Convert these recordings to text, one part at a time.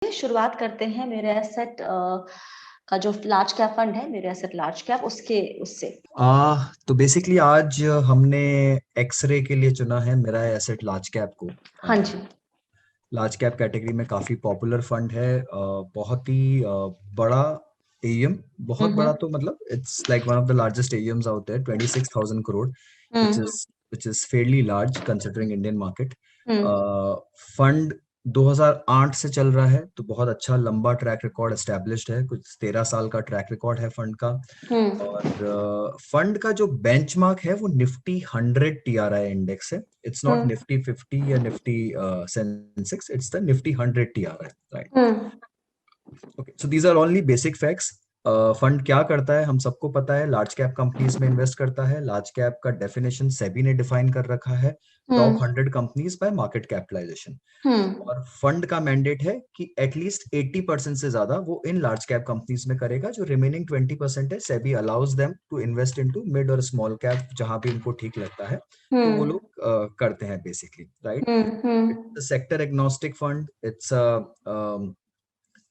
शुरुआत करते हैं मेरे एसेट का जो लार्ज कैप फंड है, मेरे एसेट लार्ज कैप उसके उससे। तो बेसिकली आज हमने एक्सरे के लिए चुना है मेरा एसेट लार्ज कैप को। हाँ जी। लार्ज कैप कैटेगरी में काफी पॉपुलर फंड है। बहुत ही बड़ा एएम, बहुत बड़ा, हम्म तो मतलब it's like one of the largest AUMs out there, 26,000 crore, which hmm is which is fairly large considering Indian market. Hmm fund 2008 से चल रहा है, तो बहुत अच्छा लंबा ट्रैक रिकॉर्ड एस्टेब्लिश्ड है, कुछ 13 साल का ट्रैक रिकॉर्ड है फंड का। हम्म और फंड का जो बेंचमार्क है वो निफ्टी 100 टीआरआई इंडेक्स है। इट्स नॉट हम्म निफ्टी 50 या Nifty Sensex, it's the Nifty 100 TRI, right? Hmm okay, so these are only basic facts. Fund क्या करता है हम सबको पता है, लार्ज कैप कंपनीज में इन्वेस्ट करता है। लार्ज कैप का डेफिनेशन सेबी ने डिफाइन कर रखा है, top hmm 100 companies by market capitalisation. Hmm और फंड का मैंडेट है कि एटलीस्ट 80% से ज्यादा वो इन लार्ज कैप कंपनीज में करेगा। जो रिमेनिंग 20% है, SEBI allows them to invest into mid और स्मॉल कैप, जहां भी उनको ठीक लगता है तो वो हम्म लोग करते हैं basically, right? Hmm it's sector agnostic fund, it's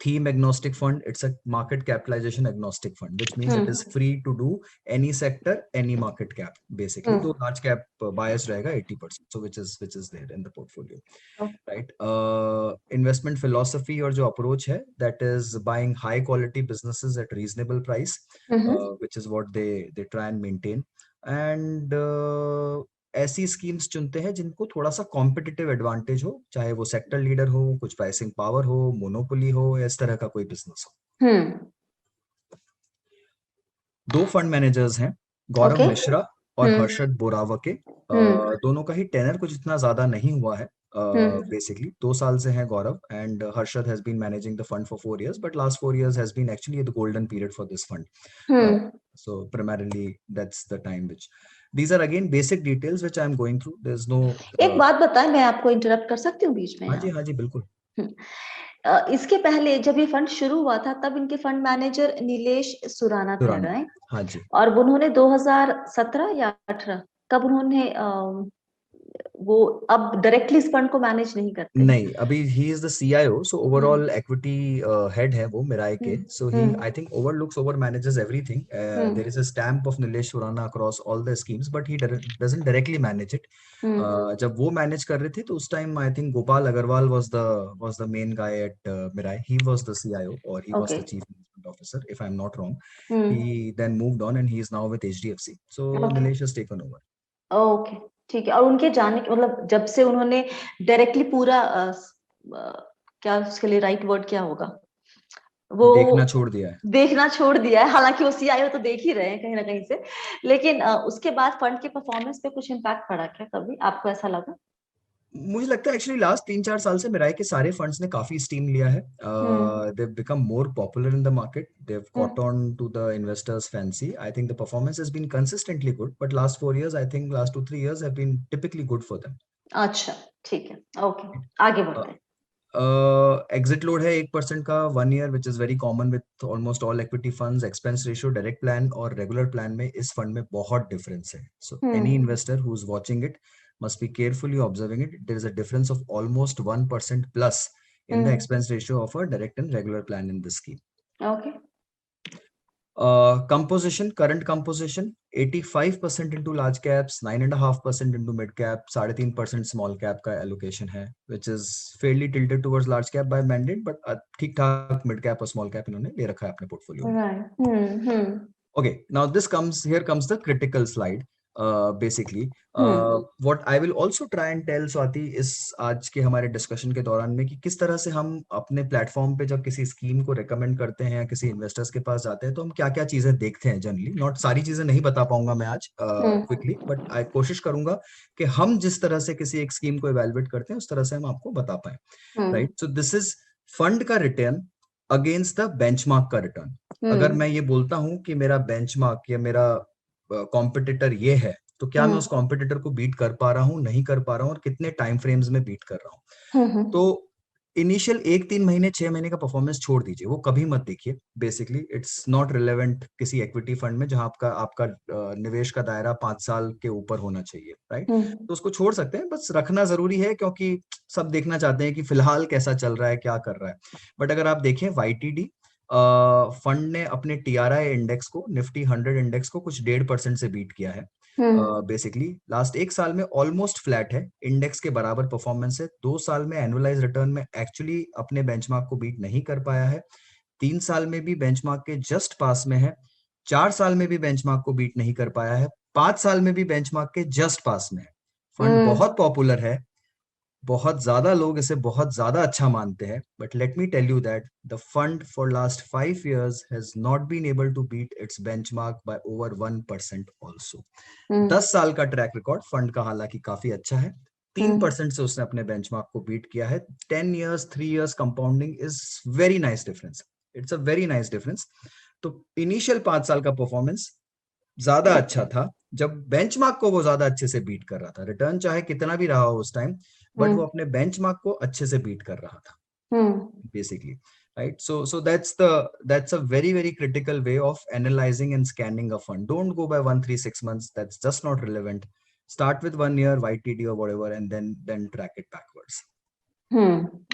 theme agnostic fund, it's a market capitalization agnostic fund, which means it is hmm free to do any sector, any market cap basically. तो large cap bias रहेगा 80%, so which is there in the portfolio, right? Investment philosophy और जो approach है, that is buying high quality businesses at reasonable price, which is what they try and maintain. And ऐसी schemes चुनते हैं जिनको थोड़ा सा कॉम्पिटिटिव एडवांटेज हो, चाहे वो सेक्टर लीडर हो, कुछ प्राइसिंग पावर हो, मोनोपोली हो, या इस तरह का कोई बिजनेस हो। हम्म दो फंड मैनेजर्स हैं, गौरव ओके। मिश्रा और हम्म हर्षद बोरावके। हम्म दोनों का ही टेनर कुछ इतना ज्यादा नहीं हुआ है। हम्म बेसिकली 2 साल से हैं Gaurav, and Harshad has been managing the fund for 4 years, but last 4 years has been actually the golden period for this fund. Hmm So primarily that's the time which these are again basic details which I am going through. There's no एक बात बताएं, मैं आपको interrupt कर सकती हूँ बीच में यहाँ? हाँ जी बिल्कुल। हम्म, इसके पहले जब ये फंड शुरू हुआ था तब इनके फंड मैनेजर नीलेश सुराना थे, दुराना, राइट? हाँ जी। और उन्होंने 2017 या 18 कब उन्होंने वो अब डायरेक्टली इस फंड को मैनेज नहीं करते हैं। नहीं, अभी he is the CIO, so overall equity head है वो मिराई के। So he hmm I think overlooks, over manages everything. There is a stamp of Nilesh Surana across all the schemes, but he doesn't directly manage it. जब वो मैनेज कर रहे थे तो उस time I think Gopal Agrawal was the main guy at Mirai. He was the CIO, or he was okay. the chief investment officer, if I'm not wrong. He hmm then moved on and he is now with HDFC. So okay Nilesh has taken over. Okay ठीक है। और उनके जाने के मतलब जब से उन्होंने डायरेक्टली पूरा क्या उसके लिए राइट वर्ड क्या होगा, वो देखना छोड़ दिया है। देखना छोड़ दिया है, हालांकि वो सीआईओ तो देख ही रहे हैं कहीं ना कहीं से, लेकिन उसके बाद फंड के परफॉर्मेंस पे कुछ इम्पैक्ट पड़ा क्या, कभी आपको ऐसा लगा? मुझे लगता है एक्चुअली लास्ट 3-4 साल से मिराई के सारे फंड्स ने काफी स्टीम लिया है. हम्म they've become more popular in the market. They've hmm caught on to the investors fancy. I think the performance has been consistently good, but last 4 years, I think last 2-3 years have been typically good for them. अच्छा ठीक है, okay, आगे बढ़ते हैं। Exit load है 1% का 1 year, which is very common with almost all equity funds. Expense ratio direct plan और regular plan में इस फंड में बहुत डिफरेंस है. So any hmm investor who is watching it must be carefully observing it. There is a difference of almost 1% plus in the hmm expense ratio of a direct and regular plan in this scheme. Okay. Composition, current composition, 85% into large caps, 9.5% into mid cap, 3.5% small cap का allocation है, which is fairly tilted towards large cap by mandate, but ठीक ठाक mid cap और small cap इन्होंने ले रखा है अपने portfolio में. Right. Okay, now here comes the critical slide. Basically, hmm what I will also try and tell Swati इस आज के हमारे डिस्कशन के दौरान में, कि किस तरह से हम अपने प्लेटफॉर्म पे जब किसी स्कीम को रेकमेंड करते हैं या किसी इन्वेस्टर्स के पास जाते हैं तो हम क्या क्या चीजें देखते हैं. जनरली नॉट सारी चीजें नहीं बता पाऊंगा मैं आज हम्म क्विकली, बट आई कोशिश करूंगा कि हम जिस तरह से किसी एक स्कीम को इवेलुएट करते हैं उस तरह से हम आपको बता पाए, right? So this is fund का रिटर्न अगेंस्ट द बेंचमार्क का रिटर्न. अगर मैं ये बोलता हूं कि मेरा बेंचमार्क या मेरा कॉम्पिटिटर ये है, तो क्या मैं उस हम्म कॉम्पिटिटर को बीट कर पा रहा हूं, नहीं कर पा रहा हूं, और कितने टाइम फ्रेम्स में बीट कर रहा हूं. हम्म तो इनिशियल 1-3 महीने 6 महीने का परफॉर्मेंस छोड़ दीजिए, वो कभी मत देखिए। बेसिकली इट्स नॉट रिलेवेंट किसी इक्विटी फंड में जहां आपका आपका निवेश का दायरा 5 साल के ऊपर होना चाहिए, राइट। तो उसको छोड़ सकते हैं, बस रखना जरूरी है क्योंकि सब देखना चाहते हैं कि फिलहाल कैसा चल रहा है, क्या कर रहा है। बट अगर आप देखें YTD फंड ने अपने TRI इंडेक्स को, निफ्टी 100 इंडेक्स को कुछ 1.5% से बीट किया है। बेसिकली लास्ट 1 साल में ऑलमोस्ट फ्लैट है, इंडेक्स के बराबर परफॉर्मेंस है। 2 साल में एनुअलाइज रिटर्न में एक्चुअली अपने बेंचमार्क को बीट नहीं कर पाया है। 3 साल में भी बेंचमार्क के जस्ट पास में है। 4 साल में भी बेंचमार्क को बीट नहीं कर पाया है। 5 साल में भी बेंचमार्क के जस्ट पास में है। फंड बहुत पॉपुलर है, बहुत ज्यादा लोग इसे बहुत ज्यादा अच्छा मानते हैं, but let me tell you that the fund for last 5 years has not been able to beat its benchmark by over 1% also. 10 साल का ट्रैक रिकॉर्ड फंड का हालांकि काफी अच्छा है, 3% से उसने अपने बेंचमार्क को बीट किया है। 10 years 3 years compounding is very nice difference, it's a very nice difference. तो इनिशियल 5 साल का परफॉर्मेंस ज्यादा अच्छा था जब बेंचमार्क को वो ज्यादा अच्छे से बीट कर रहा था। रिटर्न चाहे कितना भी रहा हो उस टाइम, बट वो अपने बेंचमार्क को अच्छे से बीट कर रहा था, basically, right? So that's a very critical way of analyzing and scanning a fund. Don't go by 1 3 6 months, that's just not relevant. Start with 1 year YTD or whatever, and then track it backwards.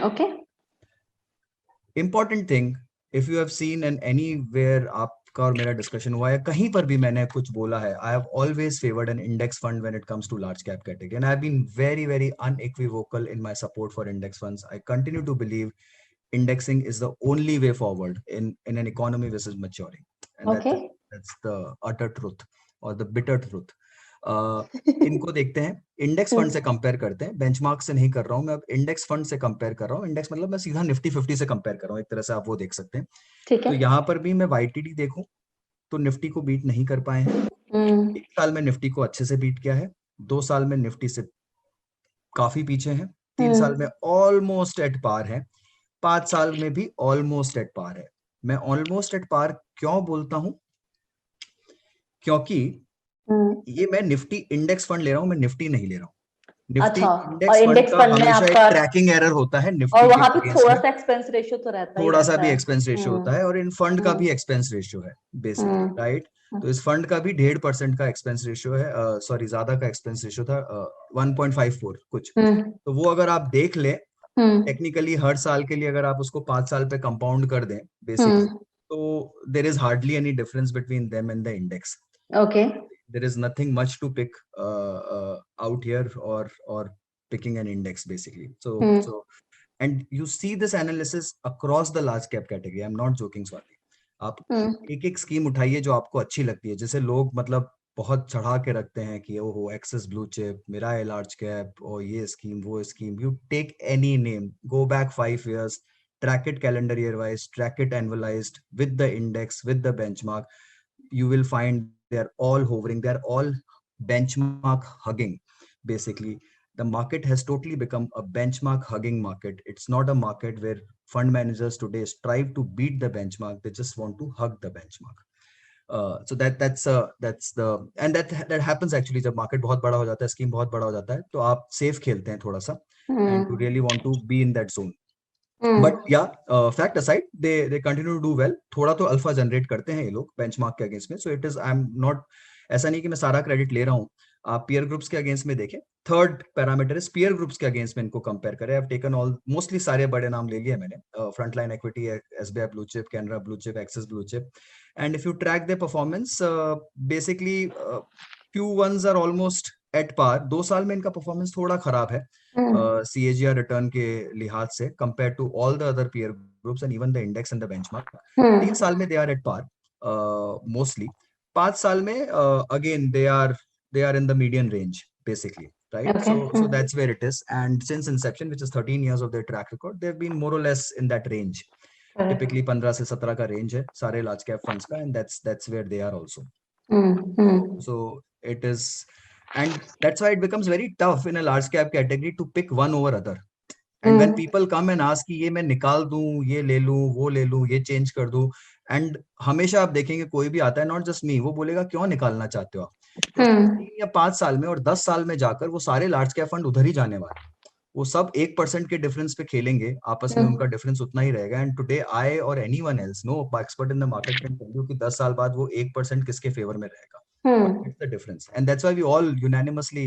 Okay. Important thing, if you have seen and anywhere आपका और मेरा discussion हुआ है, कहीं पर भी मैंने कुछ बोला है, I have always favored an index fund when it comes to large cap category, and I have been very unequivocal in my support for index funds. I continue to believe indexing is the only way forward in an economy which is maturing, and that's the utter truth or the bitter truth. इनको देखते हैं, index fund से compare करते हैं, benchmark से नहीं कर रहा हूं मैं, अब इंडेक्स फंड से कंपेयर कर रहा हूं। इंडेक्स मतलब मैं सीधा निफ्टी 50 से कंपेयर कर रहा हूं, एक तरह से आप वो देख सकते हैं। ठीक है। तो यहाँ पर भी मैं YTD देखूं तो निफ्टी को बीट नहीं कर पाए हैं। 1 साल में निफ्टी को अच्छे से बीट किया है, 2 साल में निफ्टी से काफी पीछे है, 3 साल में ऑलमोस्ट एट पार है, 5 साल में भी ऑलमोस्ट एट पार है। मैं ऑलमोस्ट एट पार क्यों बोलता हूं? क्योंकि ये मैं निफ्टी इंडेक्स फंड ले रहा हूं, मैं निफ्टी नहीं ले रहा हूं। निफ्टी इंडेक्स फंड का हमेशा एक ट्रैकिंग एरर होता है निफ्टी और वहां के पे थोड़ा सा एक्सपेंस रेशियो तो रहता ही थोड़ा सा रहता भी है। एक्सपेंस रेशियो होता है, और इन फंड का भी एक्सपेंस रेशियो है बेसिकली, राइट। तो इस फंड का भी 1.5% का एक्सपेंस रेशियो है, सॉरी ज्यादा का एक्सपेंस रेशियो था, 1.54 कुछ। तो वो अगर आप देख ले टेक्निकली हर साल के लिए, अगर आप उसको 5 साल पे कंपाउंड कर दें बेसिकली, तो there is hardly any difference between them and the index. Okay, there is nothing much to pick out here, or picking an index basically. So and you see this analysis across the large cap category. I'm not joking, Swati. आप एक एक scheme उठाइए जो आपको अच्छी लगती है, जैसे लोग मतलब बहुत चढ़ा के रखते हैं कि ओहो Axis blue chip, Mirae large cap, और ये स्कीम वो scheme. You take any name, go back 5 years, track it calendar year wise, track it annualized with the index, with the benchmark, you will find they're all hovering, they're all benchmark hugging. Basically, the market has totally become a benchmark hugging market. It's not a market where fund managers today strive to beat the benchmark, they just want to hug the benchmark. So that's the and that happens actually जब market बहुत बड़ा हो जाता है, scheme बहुत बड़ा हो जाता है, तो आप safe खेलते हैं थोड़ा सा, and you really want to be in that zone. But या fact aside, they continue to do well. थोड़ा तो अल्फा जनरेट करते हैं ये लोग बेंचमार्क के अगेंस्ट में, so it is, I am not, ऐसा नहीं कि मैं सारा क्रेडिट ले रहा हूँ। आप पीयर ग्रुप्स के अगेंस्ट में देखें, third parameter is peer groups के अगेंस्ट में इनको कंपेयर करें। I have taken all mostly सारे बड़े नाम ले लिए मैंने, frontline equity, SBI blue chip, Canara blue chip, Axis blue chip, and if you track the performance basically few ones are almost at par. 2 साल में इनका परफॉर्मेंस थोड़ा खराब है CAGR रिटर्न के लिहाज से compare to all the other peer groups and even the index and the benchmark. 3 साल में they are at par mostly. 5 साल में again they are in the median range basically, right? So that's where it is, and since inception, which is 13 years of their track record, they've been more or less in that range. Typically 15 से 17 का range है सारे large cap funds का, and that's where they are also. So it is, and that's why it becomes very tough in a large cap category to pick one over other. And when people come and ask कि ये मैं निकाल दूं, ये ले लूं, वो ले लूं, ये चेंज कर दूं, and हमेशा आप देखेंगे कोई भी आता है, नॉट जस्ट मी, वो बोलेगा क्यों निकालना चाहते हो आप? 3 या 5 साल में और 10 साल में जाकर वो सारे लार्ज कैप फंड उधर ही जाने वाले, वो सब 1% के डिफरेंस पे खेलेंगे, आपस में उनका डिफरेंस उतना ही रहेगा। एंड टुडे आई और anyone else, no expert in the market can tell you कि 10 साल बाद वो 1% किसके फेवर में रहेगा, what is the difference, and that's why we all unanimously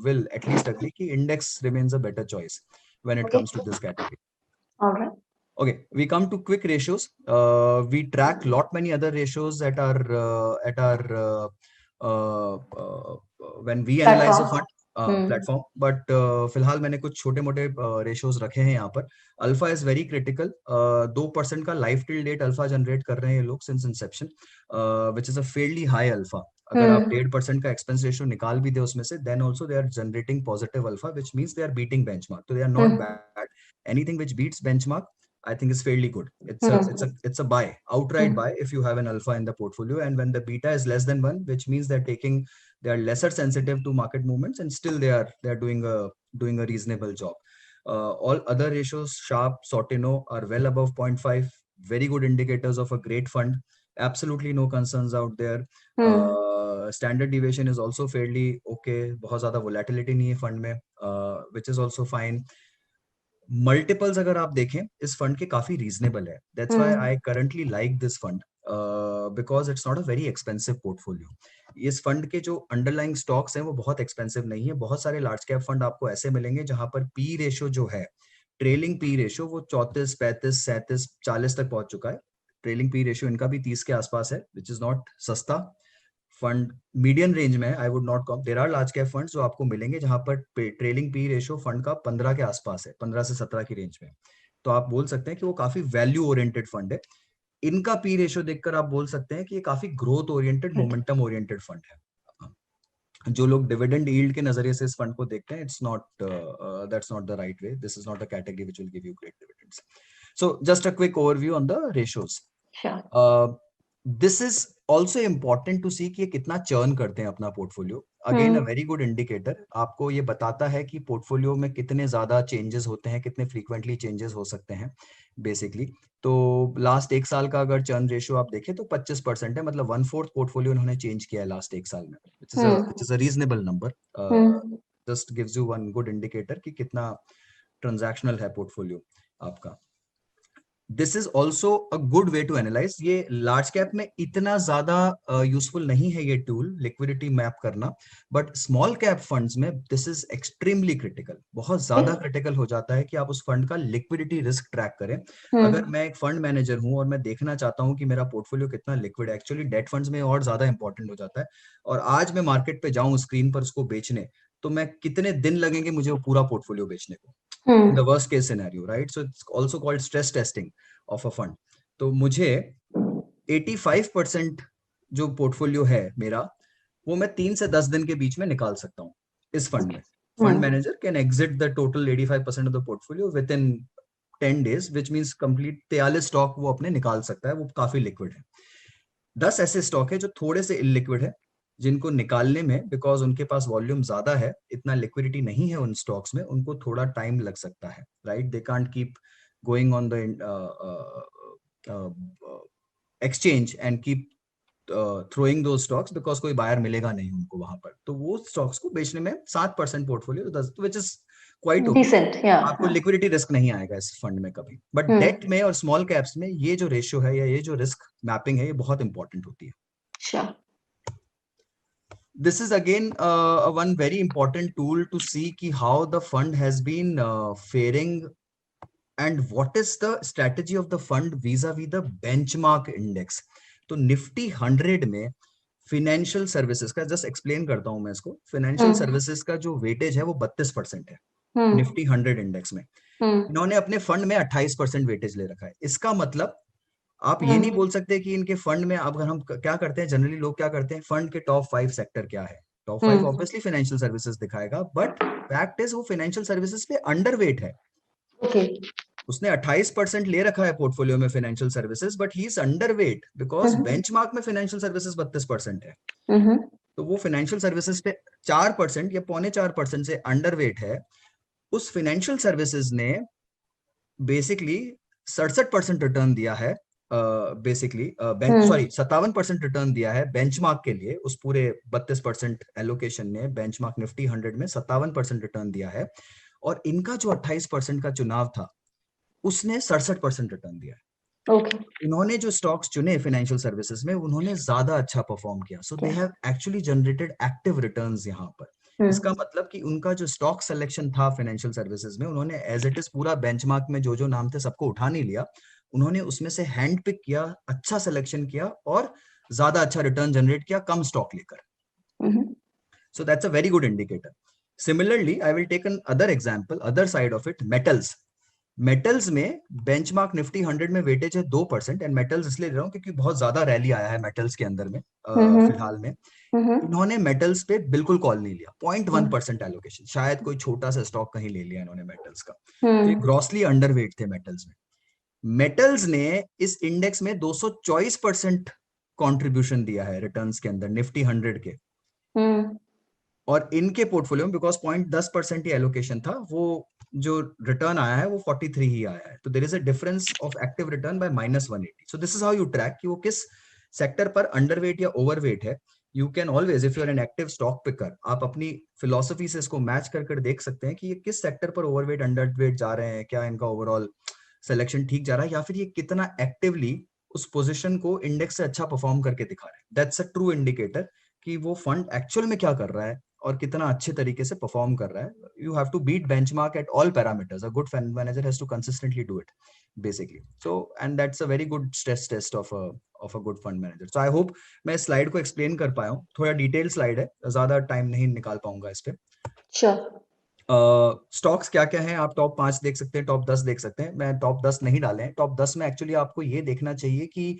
will at least agree कि index remains a better choice when it comes to this category. All right. Okay, we come to quick ratios. We track lot many other ratios at our when we analyze a fund platform, but फिलहाल मैंने कुछ छोटे मोटे ratios रखे हैं यहाँ पर. Alpha is very critical. 2% का life till date alpha generate कर रहे हैं ये लोग since inception, which is a fairly high alpha. अगर आप 1.5% का expense ratio निकाल भी दे उसमें से, then also they are generating positive alpha, which means they are beating benchmark. So they are not bad. Anything which beats benchmark, I think is fairly good. It's a buy, outright buy if you have an alpha in the portfolio, and when the beta is less than 1, which means they are lesser sensitive to market movements, and still they are doing a reasonable job. All other ratios, Sharpe, Sortino, are well above 0.5, very good indicators of a great fund. Absolutely no concerns out there. Standard deviation is also fairly okay. बहुत ज़्यादा volatility नहीं है fund में, which is also fine. Multiples अगर आप देखें इस fund के काफी रीजनेबल है. That's why I currently like this fund, because it's not a very expensive portfolio. इस फंड के जो अंडरलाइंग स्टॉक्स हैं वो बहुत एक्सपेंसिव नहीं है. बहुत सारे लार्ज कैप फंड आपको ऐसे मिलेंगे जहां पर पी रेशो जो है, ट्रेलिंग पी रेशो, वो 34, 35, 37, 40 तक पहुंच चुका है. ट्रेलिंग पी रेशो इनका भी 30 के आसपास है, विच इज नॉट सस्ता. फंड मीडियम रेंज में, I would not come. There are large cap funds जो आपको मिलेंगे जहां पर ट्रेलिंग पी रेशियो फंड का 15 के आसपास है, 15 से 17 की रेंज में. तो आप बोल सकते हैं कि वो काफी वैल्यू ओरिएंटेड फंड है. इनका पी रेशियो देखकर आप बोल सकते हैं कि ये काफी growth oriented, momentum oriented fund है. जो लोग डिविडेंड यील्ड के नजरिए से इस फंड को देखते हैं, it's not, that's not the right way. This is not a category which will give you great dividends. So just a quick overview on the ratios. This is also important to see कि ये कितना churn करते हैं अपना portfolio. Again a very good indicator. आपको ये बताता है कि पोर्टफोलियो में कितने ज्यादा चेंजेस होते हैं, कितने फ्रीक्वेंटली चेंजेस हो सकते हैं बेसिकली. तो लास्ट एक साल का अगर चर्न रेशियो आप देखें तो 25% है, मतलब 1/4 पोर्टफोलियो उन्होंने चेंज किया है लास्ट एक साल में, which is a reasonable number. Just gives you one good indicator कि कितना ट्रांजैक्शनल है पोर्टफोलियो आपका. This is also a good way to analyse. ये लार्ज कैप में इतना ज्यादा यूजफुल नहीं है ये टूल, लिक्विडिटी मैप करना, बट स्मॉल कैप फंड्स में दिस इज एक्सट्रीमली क्रिटिकल. बहुत ज्यादा क्रिटिकल हो जाता है कि आप उस फंड का लिक्विडिटी रिस्क ट्रैक करें. अगर मैं एक फंड मैनेजर हूं और मैं देखना चाहता हूं कि मेरा पोर्टफोलियो कितना लिक्विड है, एक्चुअली डेट फंड्स में और ज्यादा इंपॉर्टेंट हो जाता है, और आज मैं मार्केट पे जाऊं स्क्रीन पर उसको बेचने, तो मैं कितने दिन लगेंगे मुझे वो पूरा पोर्टफोलियो बेचने को, in the worst case scenario, right? So it's also called stress testing of a fund. तो मुझे 85% जो पोर्टफोलियो है मेरा, वो मैं 3 से 10 दिन के बीच में निकाल सकता हूँ इस फंड में. Fund manager can exit the total 85% of the portfolio with in 10 days, which means complete 43 stock वो अपने निकाल सकता है. वो काफी लिक्विड है. 10 ऐसे स्टॉक है जो थोड़े से इलिक्विड है, जिनको निकालने में, बिकॉज उनके पास वॉल्यूम ज्यादा है, इतना लिक्विडिटी नहीं है उन स्टॉक्स में, उनको थोड़ा टाइम लग सकता है, right? They can't keep going on the exchange and keep throwing दो स्टॉक्स, बिकॉज कोई बायर मिलेगा नहीं उनको वहां पर. तो वो स्टॉक्स को बेचने में 7% portfolio, 10, which is quite okay. आपको लिक्विडिटी रिस्क नहीं आएगा इस फंड में कभी. बट डेट में और स्मॉल कैप्स में ये जो रेशियो है या ये जो रिस्क मैपिंग है, ये बहुत इंपॉर्टेंट होती है. Sure. This is again one very important tool to see ki how the fund has been faring and what is the strategy of the fund vis-a-vis the benchmark index. तो Nifty 100 में financial services का, just explain करता हूं मैं इसको, financial services का जो weightage है वो 32% है निफ्टी 100 इंडेक्स में. इन्होंने अपने फंड में 28% वेटेज ले रखा है. इसका मतलब आप ये नहीं बोल सकते कि इनके फंड में, अब अगर हम क्या करते हैं, जनरली लोग क्या करते हैं, फंड के टॉप 5 सेक्टर क्या है, टॉप 5 ऑब्वियसली फाइनेंशियल सर्विसेज दिखाएगा, बट फैक्ट इज वो फाइनेंशियल सर्विसेज पे अंडरवेट है. उसने 28% ले रखा है पोर्टफोलियो में financial services, but he is underweight because benchmark में फाइनेंशियल सर्विसेज 32% है. तो वो फाइनेंशियल सर्विसेज पे 4% या 4.25% से अंडरवेट है. उस फाइनेंशियल सर्विसेज ने बेसिकली 67% रिटर्न दिया है, बेसिकली 57% रिटर्न दिया है बेंचमार्क के लिए. उस पूरे 32% एलोकेशन ने बेंचमार्क निफ्टी 100 में 57% रिटर्न दिया है. और इनका जो 28% का चुनाव था उसने 67% रिटर्न दिया है। Okay. इन्होंने जो स्टॉक्स चुने फाइनेंशियल सर्विसेज में उन्होंने ज्यादा अच्छा परफॉर्म किया, so they have actually generated active returns यहाँ पर। इसका मतलब कि उनका जो स्टॉक सिलेक्शन था फाइनेंशियल सर्विसेज में, उन्होंने एज इट इज पूरा बेंचमार्क में जो जो नाम थे सबको उठा नहीं लिया, उन्होंने उसमें से हैंड पिक किया, अच्छा सिलेक्शन किया और ज्यादा अच्छा रिटर्न जनरेट किया कम स्टॉक लेकर। So that's a very good indicator. Similarly I will take an other example, other side of it, metals. Metals में बेंचमार्क निफ्टी 100 में वेटेज है 2%, एंड मेटल्स इसलिए ले रहा हूँ क्योंकि बहुत ज्यादा रैली आया है मेटल्स के अंदर में फिलहाल में। इन्होंने मेटल्स पे बिल्कुल कॉल नहीं लिया, 0.1% एलोकेशन, शायद कोई छोटा सा स्टॉक कहीं ले लिया इन्होंने मेटल्स का, तो ये ग्रॉसली अंडरवेट थे मेटल्स में। मेटल्स ने इस इंडेक्स में 224% कंट्रीब्यूशन दिया है रिटर्न्स के अंदर निफ्टी 100 के, और इनके पोर्टफोलियो में बिकॉज 0.10% ही एलोकेशन था, वो जो रिटर्न आया है वो 43 ही आया है, तो there is a difference of active return by -180। So this is how you track कि वो किस सेक्टर पर अंडरवेट या ओवरवेट है। You can always, if you are an active stock picker, आप अपनी फिलोसफी से इसको मैच कर देख सकते हैं कि ये किस सेक्टर पर ओवरवेट अंडरवेट जा रहे हैं, क्या इनका ओवरऑल सिलेक्शन ठीक जा रहा है, या फिर ये कितना एक्टिवली उस पोजीशन को इंडेक्स से अच्छा परफॉर्म करके दिखा रहे हैं। दैट्स अ ट्रू इंडिकेटर कि वो फंड एक्चुअल में क्या कर रहा है और कितना अच्छे तरीके से परफॉर्म कर रहा है। You have to beat benchmark at all parameters. A good fund manager has to consistently do it basically. So and that's a very good stress test of a good fund manager. So I hope मैं इस slide को explain कर पाया हूँ, थोड़ा detail slide है, ज्यादा time नहीं निकाल पाऊंगा इस पे। स्टॉक्स क्या क्या हैं, आप टॉप 5 देख सकते हैं, टॉप 10 देख सकते हैं। मैं टॉप 10 नहीं डाले हैं। टॉप 10 में एक्चुअली आपको ये देखना चाहिए कि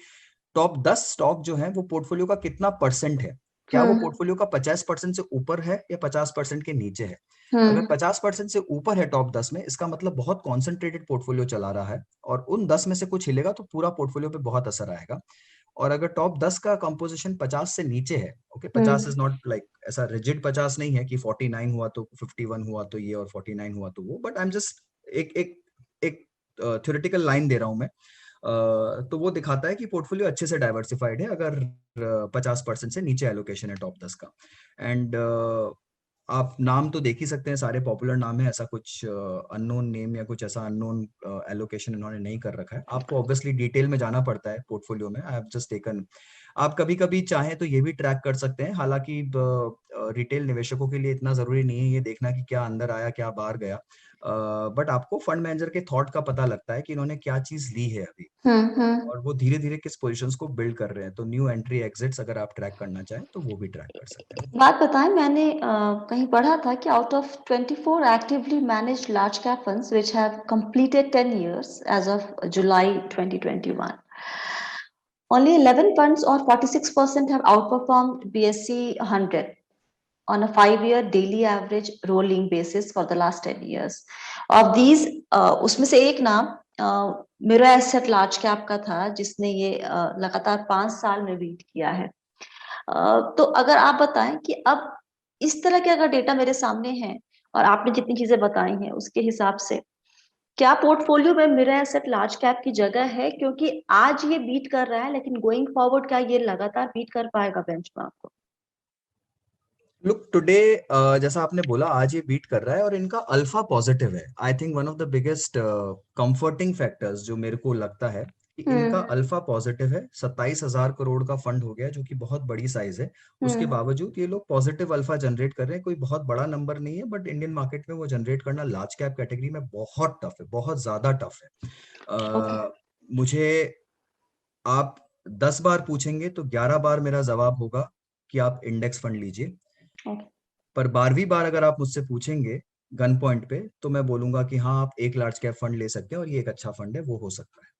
टॉप 10 स्टॉक जो है वो पोर्टफोलियो का कितना परसेंट है, क्या वो पोर्टफोलियो का 50% से ऊपर है या 50% के नीचे है। अगर 50% से ऊपर है टॉप 10 में, इसका मतलब बहुत कॉन्सेंट्रेटेड पोर्टफोलियो चला रहा है, और उन 10 में से कुछ हिलेगा तो पूरा पोर्टफोलियो पे बहुत असर आएगा। और अगर टॉप 10 का कंपोजिशन 50 से नीचे है, ओके, 50 इज नॉट लाइक ऐसा रिजिड 50 नहीं है कि 49 हुआ तो 51 हुआ तो ये और 49 हुआ तो वो, बट आई एम जस्ट एक थ्योरेटिकल लाइन दे रहा हूं मैं। तो वो दिखाता है कि पोर्टफोलियो अच्छे से डाइवर्सिफाइड है अगर 50% से नीचे एलोकेशन है टॉप 10 का। एंड आप नाम तो देख ही सकते हैं, सारे पॉपुलर नाम है, ऐसा कुछ अननोन नेम या कुछ ऐसा अननोन एलोकेशन इन्होंने नहीं कर रखा है। आपको ऑब्वियसली डिटेल में जाना पड़ता है पोर्टफोलियो में। आई हैव जस्ट टेकन, आप कभी कभी चाहें तो ये भी ट्रैक कर सकते हैं, हालांकि रिटेल निवेशकों के लिए इतना जरूरी नहीं है ये देखना कि क्या अंदर आया क्या बाहर गया, बट आपको फंड मैनेजर के थॉट का पता लगता है कि इन्होंने क्या चीज ली है अभी, और वो धीरे धीरे किस पोजीशंस को बिल्ड कर रहे हैं। तो न्यू एंट्री एग्जिट्स अगर आप ट्रैक करना चाहें तो वो भी ट्रैक कर सकते हैं। बात बताएं, मैंने कहीं पढ़ा था कि out of 24 actively managed large cap funds which have completed 10 years as of July 2021, only 11 funds or 46% have outperformed BSE 100 on a 5-year daily average rolling basis for the last 10 years. Of these, उसमें से एक नाम Mira asset large cap का था जिसने ये लगातार 5 साल में बीट किया है। तो अगर आप बताएं कि अब इस तरह के अगर डेटा मेरे सामने है और आपने जितनी चीजें बताई हैं उसके हिसाब से क्या पोर्टफोलियो में मिरा एसेट लार्ज कैप की जगह है, क्योंकि आज ये बीट कर रहा है लेकिन गोइंग फॉरवर्ड क्या ये लगातार बीट कर पाएगा बेंचमार्क को? लुक टुडे, जैसा आपने बोला आज ये बीट कर रहा है और इनका अल्फा पॉजिटिव है। I think one of the biggest comforting factors जो मेरे को लगता है कि इनका अल्फा पॉजिटिव है। 27,000 करोड़ का फंड हो गया जो कि बहुत बड़ी साइज है, उसके बावजूद ये लोग पॉजिटिव अल्फा जनरेट कर रहे हैं। कोई बहुत बड़ा नंबर नहीं है, बट इंडियन मार्केट में वो जनरेट करना लार्ज कैप कैटेगरी में बहुत टफ है, बहुत ज्यादा टफ है। मुझे आप 10 बार पूछेंगे तो 11 बार मेरा जवाब होगा कि आप इंडेक्स फंड लीजिए, पर 12वीं बार अगर आप मुझसे पूछेंगे गन पॉइंट पे तो मैं बोलूंगा कि हाँ आप एक लार्ज कैप फंड ले सकते हैं और ये एक अच्छा फंड है, वो हो सकता है।